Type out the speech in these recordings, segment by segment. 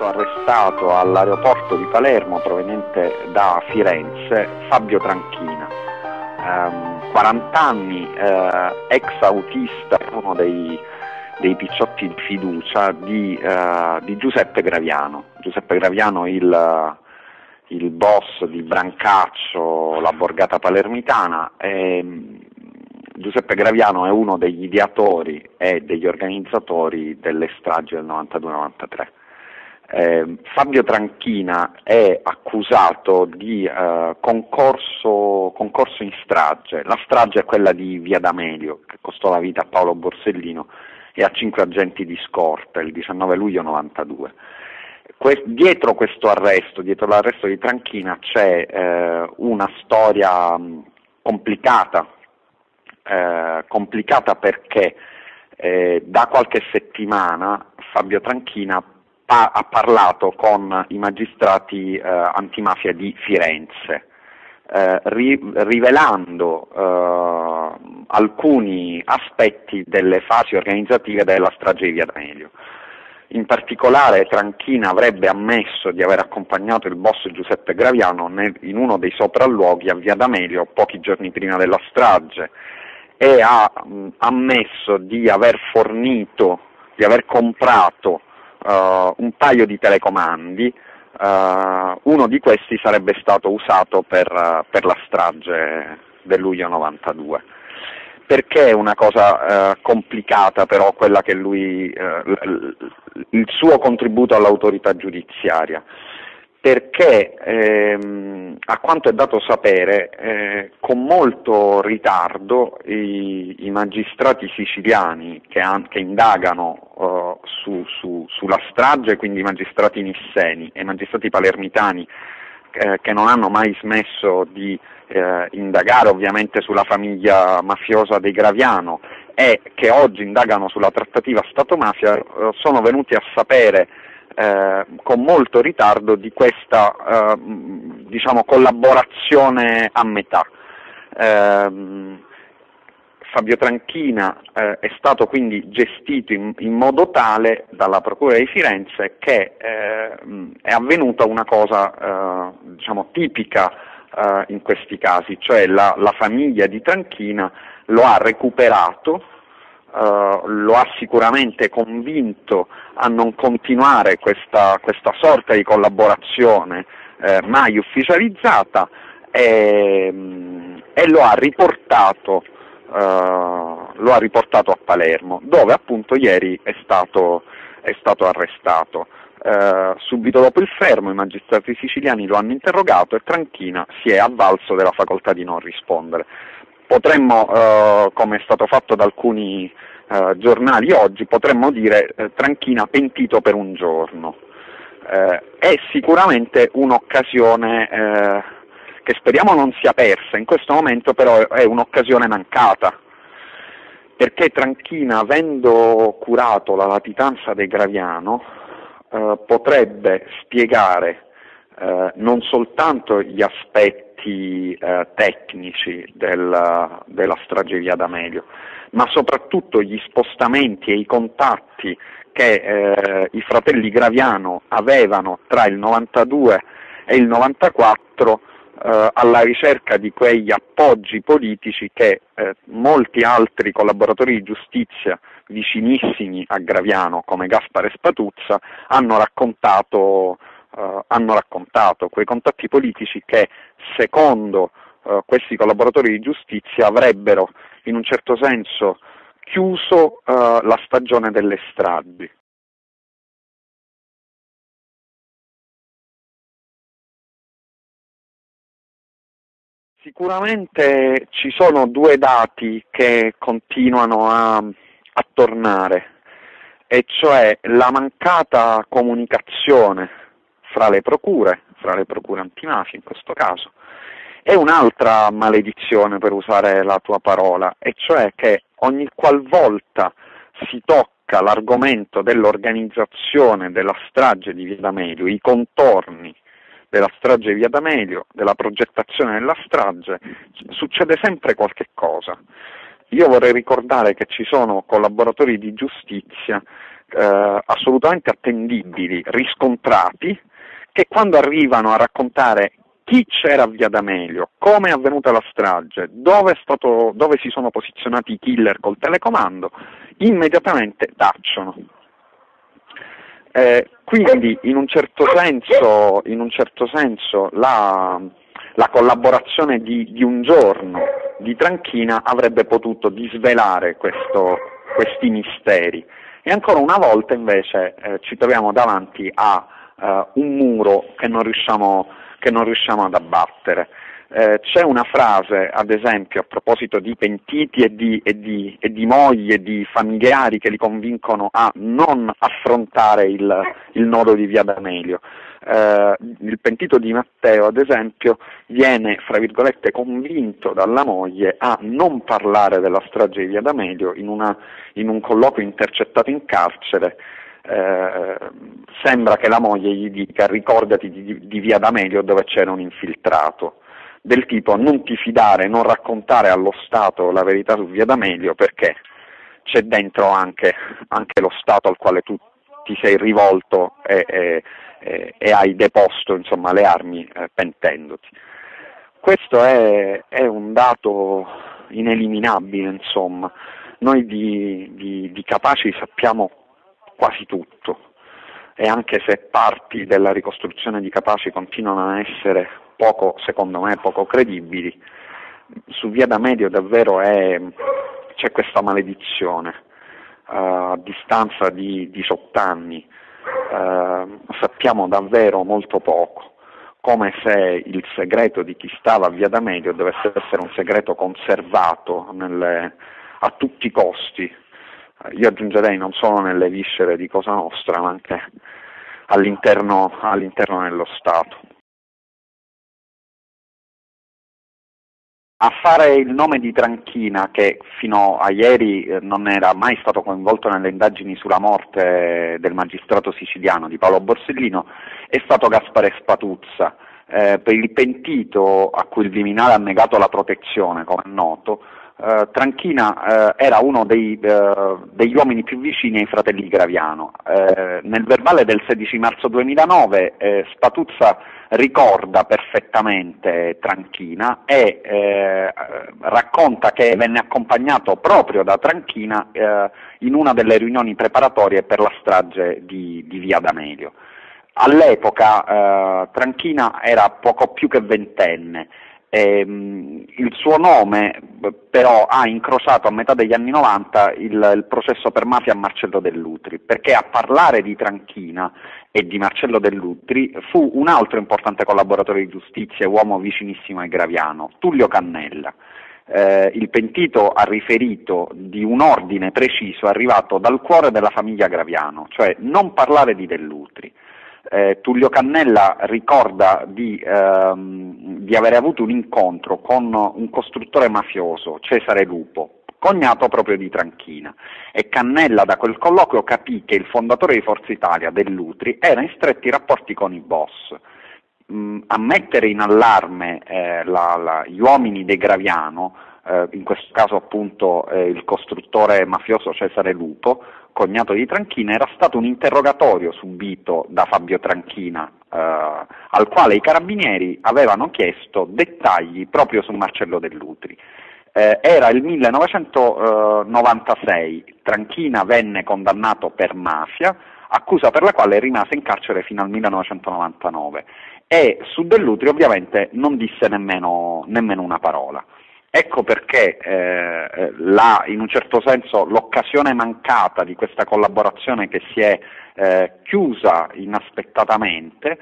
stato arrestato all'aeroporto di Palermo proveniente da Firenze Fabio Tranchina, 40 anni, ex autista, uno dei picciotti di fiducia di Giuseppe Graviano. Giuseppe Graviano, il boss di Brancaccio, la borgata palermitana. Giuseppe Graviano è uno degli ideatori e degli organizzatori delle stragi del 92-93. Fabio Tranchina è accusato di concorso in strage. La strage è quella di Via D'Amelio, che costò la vita a Paolo Borsellino e a 5 agenti di scorta il 19 luglio 92. Dietro questo arresto, dietro l'arresto di Tranchina, c'è una storia complicata perché da qualche settimana Fabio Tranchina ha parlato con i magistrati antimafia di Firenze, rivelando alcuni aspetti delle fasi organizzative della strage di Via D'Amelio. In particolare Tranchina avrebbe ammesso di aver accompagnato il boss Giuseppe Graviano in uno dei sopralluoghi a Via D'Amelio pochi giorni prima della strage, e ha ammesso di aver comprato un paio di telecomandi. Uno di questi sarebbe stato usato per la strage del luglio 92. Perché è una cosa complicata però quella che il suo contributo all'autorità giudiziaria? Perché a quanto è dato sapere, con molto ritardo i magistrati siciliani che indagano sulla strage, quindi i magistrati nisseni e i magistrati palermitani che non hanno mai smesso di indagare ovviamente sulla famiglia mafiosa dei Graviano e che oggi indagano sulla trattativa Stato-mafia, sono venuti a sapere con molto ritardo di questa collaborazione a metà. Fabio Tranchina è stato quindi gestito in modo tale dalla Procura di Firenze che è avvenuta una cosa tipica in questi casi, cioè la famiglia di Tranchina lo ha recuperato, lo ha sicuramente convinto a non continuare questa sorta di collaborazione mai ufficializzata e lo ha riportato a Palermo, dove appunto ieri è stato arrestato. Subito dopo il fermo i magistrati siciliani lo hanno interrogato e Tranchina si è avvalso della facoltà di non rispondere. Potremmo, come è stato fatto da alcuni giornali oggi, potremmo dire Tranchina pentito per un giorno. È sicuramente un'occasione che speriamo non sia persa, in questo momento però è un'occasione mancata, perché Tranchina, avendo curato la latitanza dei Graviano, potrebbe spiegare non soltanto gli aspetti tecnici della strage di Via D'Amelio, ma soprattutto gli spostamenti e i contatti che i fratelli Graviano avevano tra il 92 e il 94 alla ricerca di quegli appoggi politici che molti altri collaboratori di giustizia vicinissimi a Graviano, come Gaspare Spatuzza, hanno raccontato quei contatti politici che, secondo questi collaboratori di giustizia, avrebbero in un certo senso chiuso la stagione delle stragi. Sicuramente ci sono due dati che continuano a tornare, e cioè la mancata comunicazione fra le procure antimafia in questo caso, e un'altra maledizione, per usare la tua parola, e cioè che ogni qualvolta si tocca l'argomento dell'organizzazione della strage di Via D'Amelio, i contorni della strage di Via D'Amelio, della progettazione della strage, succede sempre qualche cosa. Io vorrei ricordare che ci sono collaboratori di giustizia assolutamente attendibili, riscontrati, che quando arrivano a raccontare chi c'era a Via D'Amelio, come è avvenuta la strage, dove si sono posizionati i killer col telecomando, immediatamente tacciono. Quindi in un certo senso la collaborazione di un giorno di Tranchina avrebbe potuto disvelare questi misteri, e ancora una volta invece ci troviamo davanti a un muro che non riusciamo ad abbattere. C'è una frase, ad esempio, a proposito di pentiti e di mogli e di familiari che li convincono a non affrontare il nodo di Via D'Amelio. Il pentito Di Matteo, ad esempio, viene, fra virgolette, convinto dalla moglie a non parlare della strage di Via D'Amelio in un colloquio intercettato in carcere. Sembra che la moglie gli dica: ricordati di Via D'Amelio dove c'era un infiltrato, del tipo: non ti fidare, non raccontare allo Stato la verità su Via D'Amelio, perché c'è dentro anche lo Stato al quale tu ti sei rivolto e hai deposto, insomma, le armi pentendoti. Questo è un dato ineliminabile, insomma. Noi di Capaci sappiamo quasi tutto, e anche se parti della ricostruzione di Capaci continuano a essere secondo me poco credibili, su Via D'Amelio davvero c'è questa maledizione. A distanza di 18 anni sappiamo davvero molto poco, come se il segreto di chi stava a Via D'Amelio dovesse essere un segreto conservato a tutti i costi. Io aggiungerei non solo nelle viscere di Cosa Nostra, ma anche all'interno dello Stato. A fare il nome di Tranchina, che fino a ieri non era mai stato coinvolto nelle indagini sulla morte del magistrato siciliano di Paolo Borsellino, è stato Gaspare Spatuzza. Per il pentito, a cui il Viminale ha negato la protezione, come è noto, Tranchina era uno degli uomini più vicini ai fratelli Graviano. Nel verbale del 16 marzo 2009 Spatuzza ricorda perfettamente Tranchina e racconta che venne accompagnato proprio da Tranchina in una delle riunioni preparatorie per la strage di Via D'Amelio. All'epoca Tranchina era poco più che ventenne. Il suo nome però ha incrociato a metà degli anni 90 il processo per mafia a Marcello Dell'Utri, perché a parlare di Tranchina e di Marcello Dell'Utri fu un altro importante collaboratore di giustizia e uomo vicinissimo ai Graviano, Tullio Cannella. Il pentito ha riferito di un ordine preciso arrivato dal cuore della famiglia Graviano, cioè non parlare di Dell'Utri. Tullio Cannella ricorda di avere avuto un incontro con un costruttore mafioso, Cesare Lupo, cognato proprio di Tranchina, e Cannella da quel colloquio capì che il fondatore di Forza Italia, Dell'Utri, era in stretti rapporti con i boss. A mettere in allarme gli uomini dei Graviano, in questo caso appunto il costruttore mafioso Cesare Lupo, cognato di Tranchina, era stato un interrogatorio subito da Fabio Tranchina, al quale i carabinieri avevano chiesto dettagli proprio su Marcello Dell'Utri. Era il 1996, Tranchina venne condannato per mafia, accusa per la quale rimase in carcere fino al 1999, e su Dell'Utri ovviamente non disse nemmeno una parola. Ecco perché in un certo senso l'occasione mancata di questa collaborazione che si è chiusa inaspettatamente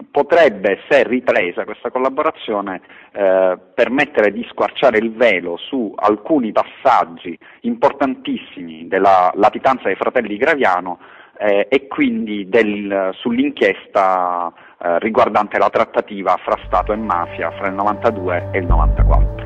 potrebbe, se ripresa questa collaborazione, permettere di squarciare il velo su alcuni passaggi importantissimi della latitanza dei fratelli Graviano e quindi sull'inchiesta riguardante la trattativa fra Stato e mafia fra il 92 e il 94.